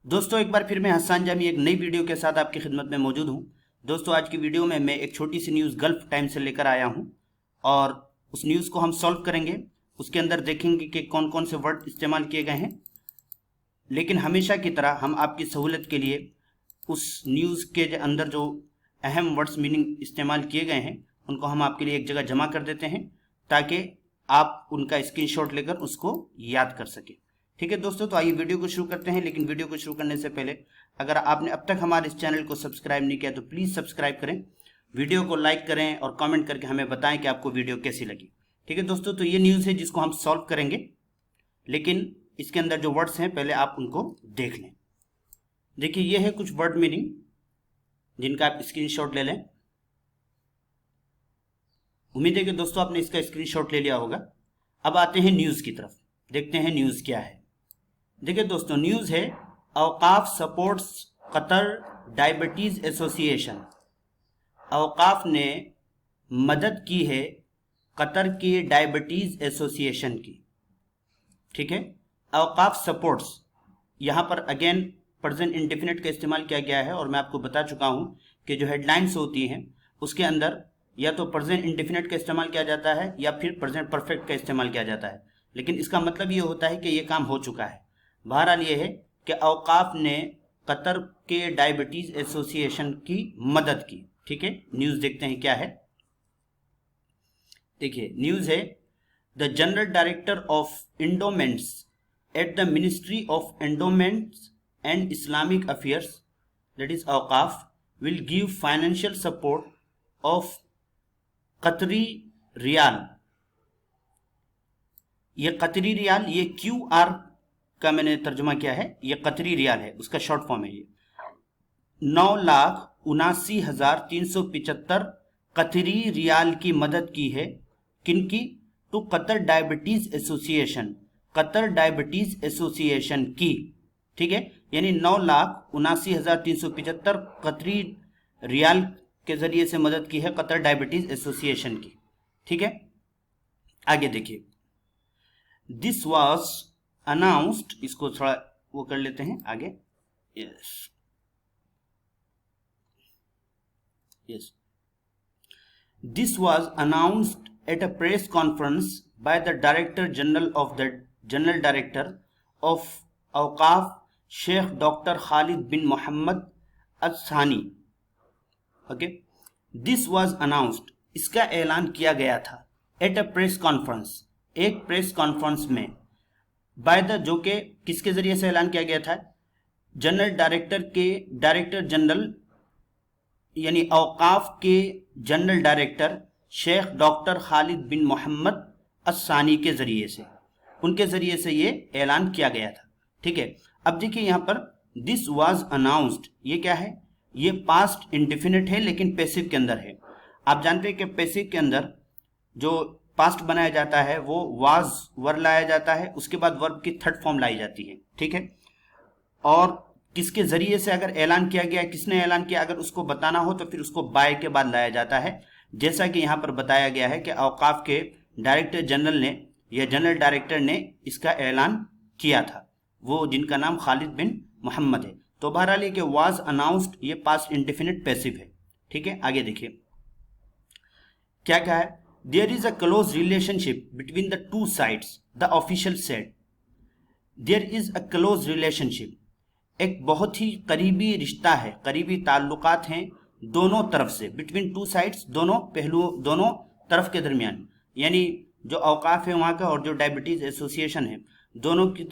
दोस्तों एक बार फिर मैं हसन जामी एक नई वीडियो के साथ आपकी खिदमत में मौजूद हूं। दोस्तों आज की वीडियो में मैं एक छोटी सी न्यूज़ गल्फ टाइम से लेकर आया हूं और उस न्यूज़ को हम सॉल्व करेंगे। उसके अंदर देखेंगे कि कौन कौन से वर्ड इस्तेमाल किए गए हैं, लेकिन हमेशा की तरह हम आपकी सहूलत के लिए उस न्यूज़ के अंदर जो अहम वर्ड्स मीनिंग इस्तेमाल किए गए हैं उनको हम आपके लिए एक जगह जमा कर देते हैं ताकि आप उनका स्क्रीनशॉट लेकर उसको याद कर सकें। ठीक है दोस्तों, तो आइए वीडियो को शुरू करते हैं। लेकिन वीडियो को शुरू करने से पहले अगर आपने अब तक हमारे इस चैनल को सब्सक्राइब नहीं किया तो प्लीज़ सब्सक्राइब करें, वीडियो को लाइक करें और कमेंट करके हमें बताएं कि आपको वीडियो कैसी लगी। ठीक है दोस्तों, तो ये न्यूज़ है जिसको हम सॉल्व करेंगे, लेकिन इसके अंदर जो वर्ड्स हैं पहले आप उनको देख लें। देखिए ये है कुछ वर्ड मीनिंग जिनका आप स्क्रीनशॉट ले लें। उम्मीद है कि दोस्तों आपने इसका स्क्रीनशॉट ले लिया होगा। अब आते हैं न्यूज़ की तरफ, देखते हैं न्यूज़ क्या है। देखिए दोस्तों, न्यूज़ है औकाफ सपोर्ट्स कतर डायबिटीज़ एसोसिएशन। औकाफ ने मदद की है कतर के डायबिटीज़ एसोसिएशन की। ठीक है, औकाफ सपोर्ट्स, यहाँ पर अगेन प्रेजेंट इंडेफिनिट का इस्तेमाल किया गया है और मैं आपको बता चुका हूँ कि जो हेडलाइंस होती हैं उसके अंदर या तो प्रेजेंट इंडेफिनिट का इस्तेमाल किया जाता है या फिर प्रेजेंट परफेक्ट का इस्तेमाल किया जाता है, लेकिन इसका मतलब ये होता है कि ये काम हो चुका है। बहरहाल ये है कि औकाफ ने कतर के डायबिटीज़ एसोसिएशन की मदद की। ठीक है, न्यूज़ देखते हैं क्या है। देखिए न्यूज़ है the general director of endowments at the ministry of endowments and Islamic affairs that is Awqaf will give financial support of Qatari riyal. ये कतरी रियाल, ये QR का मैंने तर्जुमा किया है, ये कतरी रियाल है, उसका शॉर्ट फॉर्म है। ये 9,79,375 कतरी रियाल की मदद की है। किनकी? To Qatar diabetes association, Qatar diabetes association की। ठीक है, यानी 9,79,375 कतरी रियाल के जरिए से मदद की है कतर डायबिटीज एसोसिएशन की। ठीक है, आगे देखिए। दिस वॉज अनाउंस्ड, इसको थोड़ा वो कर लेते हैं आगे। Yes yes, this was announced at a press conference by the director general of the general director of Awqaf sheikh doctor Khalid bin Mohammed अस्सानी। ओके, दिस वॉज अनाउंस्ड, इसका ऐलान किया गया था। एट अ प्रेस कॉन्फ्रेंस, एक press conference में। By the, जो कि किसके जरिए से ऐलान किया गया था? जनरल डायरेक्टर के डायरेक्टर जनरल यानी औकाफ के general director sheikh doctor Khalid bin Mohammed अस्सानी के जरिए से, उनके जरिए से ये ऐलान किया गया था। ठीक है, अब देखिए यहाँ पर दिस वाज अनाउंस्ड, ये क्या है? ये पास्ट इंडेफिनिट है लेकिन पैसिव के अंदर है। आप जानते हैं कि पैसिव के अंदर जो पास्ट बनाया जाता है वो वाज वर्ब लाया जाता है, उसके बाद वर्ब की थर्ड फॉर्म लाई जाती है। ठीक है, और किसके जरिए से अगर ऐलान किया गया, किसने ऐलान किया, अगर उसको बताना हो तो फिर उसको बाय के बाद लाया जाता है। जैसा कि यहाँ पर बताया गया है कि औकाफ के डायरेक्टर जनरल ने या जनरल डायरेक्टर ने इसका ऐलान किया था, वो जिनका नाम खालिद बिन मोहम्मद है। तो बहरहाल ये कि वाज अनाउंस्ड, ये पास्ट इंडेफिनिट पैसिव है। ठीक है, आगे देखिए क्या क्या है। There is a close relationship between the two sides, the official said. There is a close relationship, एक बहुत ही करीबी रिश्ता है, करीबी ताल्लुकात हैं दोनों तरफ से। बिटवीन टू साइड्स, दोनों पहलुओं, दोनों तरफ के दरमियान, यानी जो औकाफ है वहाँ का और जो डायबिटीज़ एसोसिएशन है, दोनों के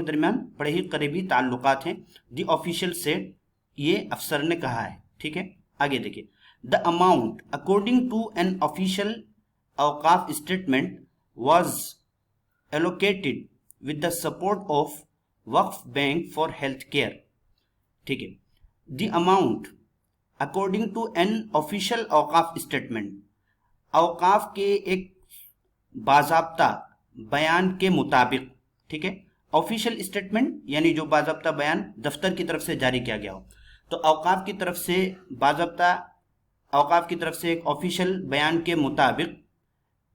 दरमियान बड़े ही करीबी ताल्लुकात हैं। द ऑफिशियल सेड, ये अफसर ने कहा है। ठीक है, आगे देखिए। The amount according to an official Awqaf statement was allocated with the support of Waqf bank for health care. ठीक है, the amount according to an official Awqaf statement, Awqaf के एक बाज़ाब्ता बयान के मुताबिक। ठीक है, ऑफिशियल स्टेटमेंट यानी जो बाज़ाब्ता बयान दफ्तर की तरफ से जारी किया गया हो, तो औकाफ की तरफ से बाज़ाब्ता, औकाफ की तरफ से एक ऑफिशियल बयान के मुताबिक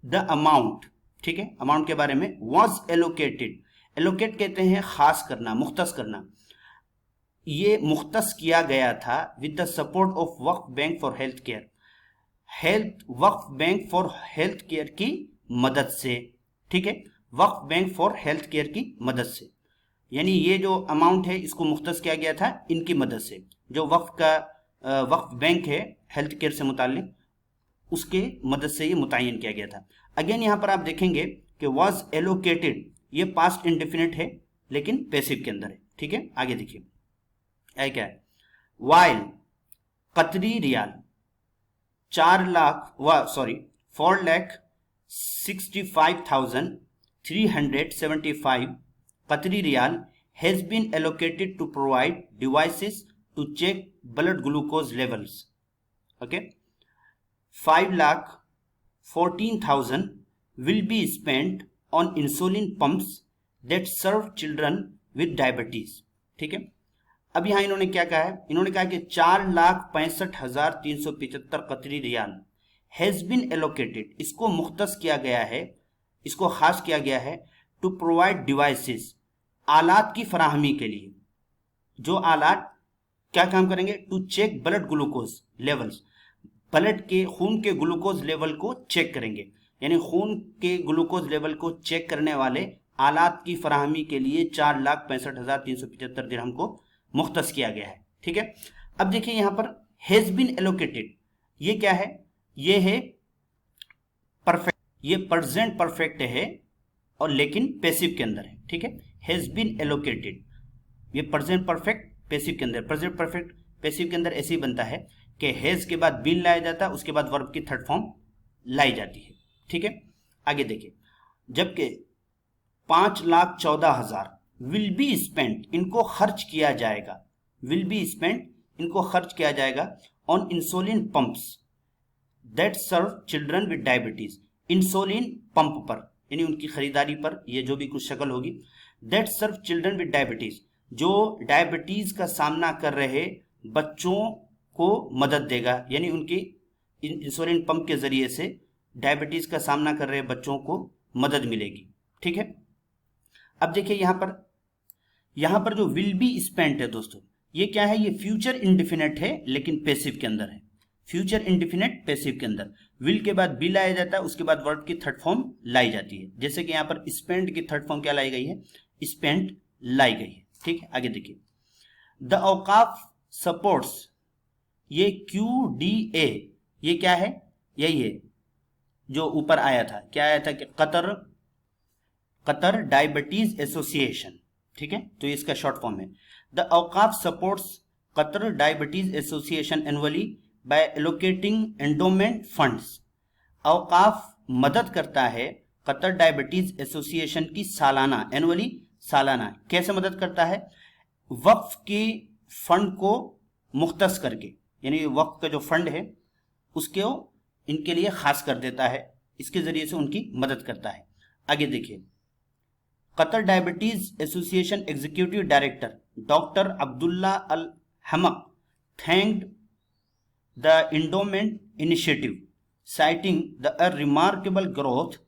द अमाउंट, ठीक है, अमाउंट के बारे में, वॉज एलोकेटेड, एलोकेट कहते हैं खास करना, मुख्तस करना, ये मुख्तस किया गया था with the support of Waqf bank for health care, Waqf bank for health care की मदद से। ठीक है, वक्फ बैंक फॉर हेल्थ केयर की मदद से, यानी ये जो अमाउंट है इसको मुख्तस किया गया था इनकी मदद से। जो वक्फ बैंक है हेल्थ केयर से मुताल्लिक, उसके मदद से ये मुतय्यन किया गया था। अगेन यहाँ पर आप देखेंगे कि वॉज एलोकेटेड, ये पास्ट इंडेफिनिट है लेकिन पैसिव के अंदर है। ठीक है, आगे देखिए क्या है। वाइल कतरी रियाल 4,65,375 कतरी riyal has been allocated to provide devices to check blood glucose levels. Okay, 5,14,000 will be spent on insulin pumps that serve children with diabetes. ठीक है, अब यहाँ इन्होंने क्या कहा है, इन्होंने कहा कि 4,65,375 कतरी रियाल हैज बीन एलोकेटेड, इसको मुख्तस किया गया है, इसको खास किया गया है टू प्रोवाइड डिवाइसेस, आलात की फराहमी के लिए। जो आलात क्या काम करेंगे, to check blood glucose levels, blood के खून के ग्लूकोज लेवल को चेक करेंगे, यानी खून के ग्लूकोज लेवल को चेक करने वाले आलात की फराहमी के लिए 4,65,375 दिरहम को मुख्तस किया गया है। ठीक है, अब देखिए यहां पर हैज बीन एलोकेटेड, ये क्या है, ये है परफेक्ट, ये प्रेजेंट परफेक्ट है और लेकिन पैसिव के अंदर है। ठीक है, हैज बीन एलोकेटेड, ये प्रेजेंट परफेक्ट पैसिव के अंदर, प्रेजेंट परफेक्ट पैसिव के अंदर ऐसे ही बनता है कि हैज के बाद बीन लाया जाता है, उसके बाद वर्ब की थर्ड फॉर्म लाई जाती है। ठीक है, आगे देखिए, जबकि 5,14,000 विल बी स्पेंट, इनको खर्च किया जाएगा, विल बी स्पेंट, इनको खर्च किया जाएगा on insulin pumps that serve children with diabetes, insulin pump पर, यानी उनकी खरीदारी पर, ये जो भी कुछ शक्ल होगी, that serve children with diabetes, जो डायबिटीज का सामना कर रहे बच्चों को मदद देगा, यानी उनकी इंसुलिन पंप के जरिए से डायबिटीज का सामना कर रहे बच्चों को मदद मिलेगी। ठीक है, अब देखिए यहां पर जो विल बी स्पेंट है दोस्तों, ये क्या है, ये फ्यूचर इंडिफिनिट है लेकिन पैसिव के अंदर है। फ्यूचर इंडिफिनिट पैसिव के अंदर विल के बाद बी लाया जाता है, उसके बाद वर्ब की थर्ड फॉर्म लाई जाती है। जैसे कि यहां पर स्पेंट की थर्ड फॉर्म क्या लाई गई है, स्पेंट लाई गई है। ठीक है, आगे देखिए, द औकाफ सपोर्ट्स, ये QDA, ये क्या है, यही है जो ऊपर आया था, क्या आया था कि कतर डायबिटीज एसोसिएशन। ठीक है, तो ये इसका शॉर्ट फॉर्म है। The Awqaf supports Qatar diabetes association annually by allocating endowment funds, Awqaf मदद करता है कतर डायबिटीज एसोसिएशन की सालाना, एनुअली सालाना, कैसे मदद करता है, वक्फ के फंड को मुख्तस करके, यानी वक्फ का जो फंड है उसके इनके लिए खास कर देता है, इसके जरिए से उनकी मदद करता है। आगे देखिए, Qatar diabetes association executive director doctor Abdullah Al Hamaq thanked the endowment initiative citing the a remarkable growth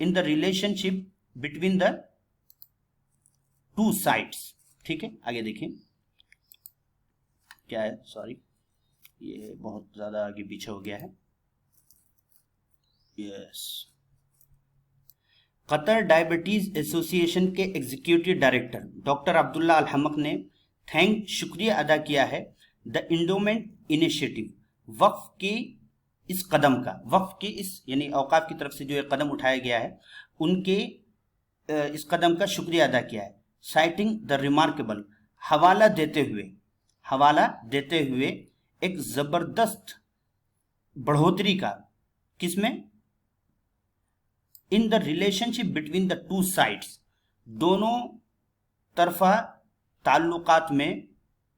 in the relationship between the two sides। ठीक है, आगे देखिए क्या है, सॉरी ये बहुत ज्यादा आगे पीछे हो गया है। यस, कतर डायबिटीज एसोसिएशन के executive director doctor Abdullah Al हमक ने शुक्रिया अदा किया है द एंडोमेंट इनिशिएटिव, वक्फ की इस कदम का, वक्फ की इस यानी औकाफ की तरफ से जो ये कदम उठाया गया है उनके इस कदम का शुक्रिया अदा किया है। साइटिंग द रिमार्केबल, हवाला देते हुए एक जबरदस्त बढ़ोतरी का, किसमें, in the relationship between the two sides, दोनों तरफा ताल्लुकात में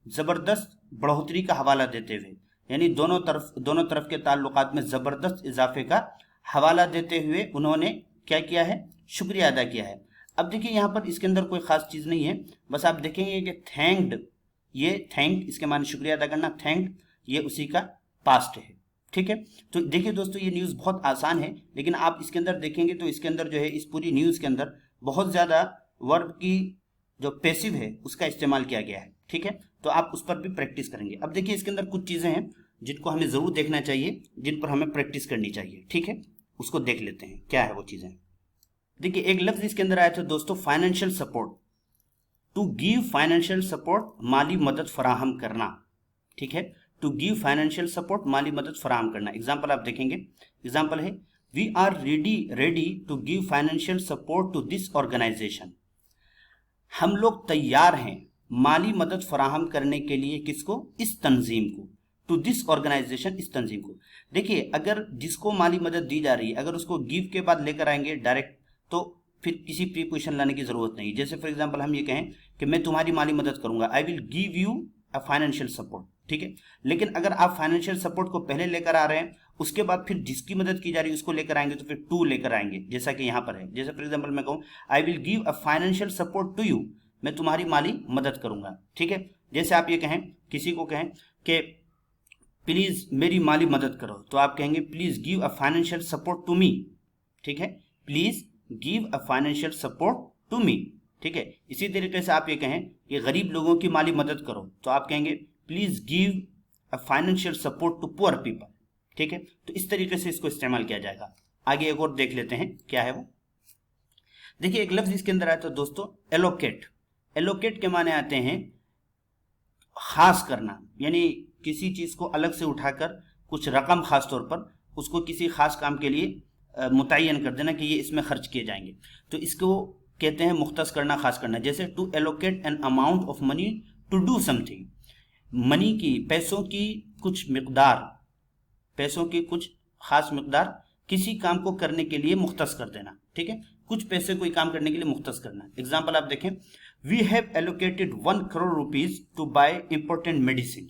जबरदस्त बढ़ोतरी का हवाला देते हुए, यानी दोनों तरफ के ताल्लुकात में जबरदस्त इजाफे का हवाला देते हुए उन्होंने क्या किया है, शुक्रिया अदा किया है। अब देखिए यहाँ पर इसके अंदर कोई खास चीज नहीं है, बस आप देखेंगे कि थैंक्ड, ये थैंक इसके माने शुक्रिया अदा करना, थैंक्ड ये उसी का पास्ट है। ठीक है, तो देखिए दोस्तों ये न्यूज़ बहुत आसान है, लेकिन आप इसके अंदर देखेंगे तो इसके अंदर जो है, इस पूरी न्यूज़ के अंदर बहुत ज़्यादा वर्ब की जो पैसिव है उसका इस्तेमाल किया गया है। ठीक है, तो आप उस पर भी प्रैक्टिस करेंगे। अब देखिए इसके अंदर कुछ चीजें हैं जिनको हमें जरूर देखना चाहिए, जिन पर हमें प्रैक्टिस करनी चाहिए, ठीक है, उसको देख लेते हैं क्या है वो चीजें। देखिए एक लफ्ज इसके अंदर आया था दोस्तों, financial support, to give financial support, माली मदद फराहम करना, ठीक है, टू गिव फाइनेंशियल सपोर्ट, माली मदद फराहम करना। एग्जाम्पल आप देखेंगे, एग्जाम्पल है we are ready to give financial support to this organisation, हम लोग तैयार हैं माली मदद फराहम करने के लिए, किसको, इस तंजीम को, टू दिस ऑर्गेनाइजेशन, इस तंजीम को। देखिए अगर जिसको माली मदद दी जा रही है अगर उसको गिव के बाद लेकर आएंगे डायरेक्ट, तो फिर किसी प्रीपोजिशन लाने की जरूरत नहीं। जैसे फॉर एग्जांपल हम ये कहें कि मैं तुम्हारी माली मदद करूंगा, आई will give you a financial support, ठीक है, लेकिन अगर आप फाइनेंशियल सपोर्ट को पहले लेकर आ रहे हैं, उसके बाद फिर जिसकी मदद की जा रही है उसको लेकर आएंगे, तो फिर टू लेकर आएंगे, जैसा कि यहां पर है। जैसे फॉर एग्जांपल मैं कहूं I will give a financial support to you, मैं तुम्हारी माली मदद करूंगा, ठीक है। जैसे आप ये कहें, किसी को कहें कि प्लीज मेरी माली मदद करो, तो आप कहेंगे please give a financial support to me, ठीक है, please give a financial support to me, ठीक है। इसी तरीके से आप ये कहें कि गरीब लोगों की माली मदद करो, तो आप कहेंगे please give a financial support to poor people, ठीक है। तो इस तरीके से इसको इस्तेमाल किया जाएगा। आगे एक और देख लेते हैं क्या है वो। देखिए एक लफ्ज इसके अंदर आया तो दोस्तों एलोकेट, एलोकेट के माने आते हैं खास करना, यानी किसी चीज को अलग से उठाकर कुछ रकम खास तौर पर उसको किसी खास काम के लिए मुतय्यन कर देना कि ये इसमें खर्च किए जाएंगे, तो इसको कहते हैं मुख्तस करना, खास करना। जैसे to allocate an amount of money to do something, money की, पैसों की कुछ मिकदार, पैसों की कुछ खास मिकदार किसी काम को करने के लिए मुख्तस कर देना, ठीक है, कुछ पैसे कोई काम करने के लिए मुख्तस करना। एग्जाम्पल आप देखें, we have allocated 1 crore rupees to buy important medicine,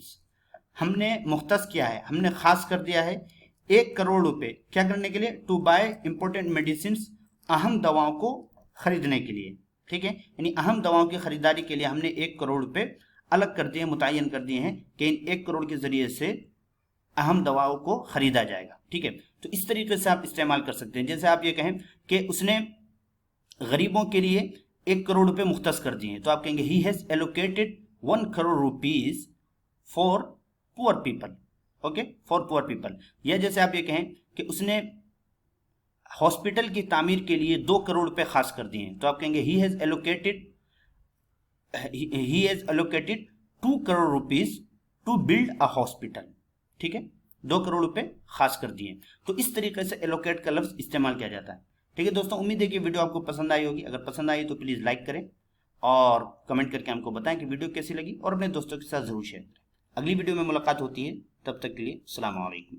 हमने मुख्तस किया है, हमने खास कर दिया है 1 करोड़ रुपए क्या करने के लिए, टू बाय इंपॉर्टेंट मेडिसिन, अहम दवाओं को खरीदने के लिए, ठीक है, यानी अहम दवाओं की खरीदारी के लिए हमने 1 करोड़ रुपए अलग कर दिए, मुतय्यन कर दिए हैं कि इन 1 करोड़ के जरिए से अहम दवाओं को खरीदा जाएगा, ठीक है। तो इस तरीके से आप इस्तेमाल कर सकते हैं। जैसे आप ये कहें कि उसने गरीबों के लिए 1 करोड़ रुपए मुख्तस कर दिए, तो आप कहेंगे he has allocated 1 crore rupees for poor people, okay, for poor people. या जैसे आप ये कहें कि उसने हॉस्पिटल की तामीर के लिए 2 करोड़ रुपए खास कर दिए हैं, तो आप कहेंगे he has allocated 2 crore rupees to build a hospital, ठीक है, 2 करोड़ रुपए खास कर दिए। तो इस तरीके से एलोकेट का लफ्ज इस्तेमाल किया जाता है, ठीक है दोस्तों। उम्मीद है कि वीडियो आपको पसंद आई होगी। अगर पसंद आई तो प्लीज लाइक करें और कमेंट करके हमको बताएं कि वीडियो कैसी लगी, और अपने दोस्तों के साथ जरूर शेयर करें। अगली वीडियो में मुलाकात होती है, तब तक के लिए अस्सलाम वालेकुम।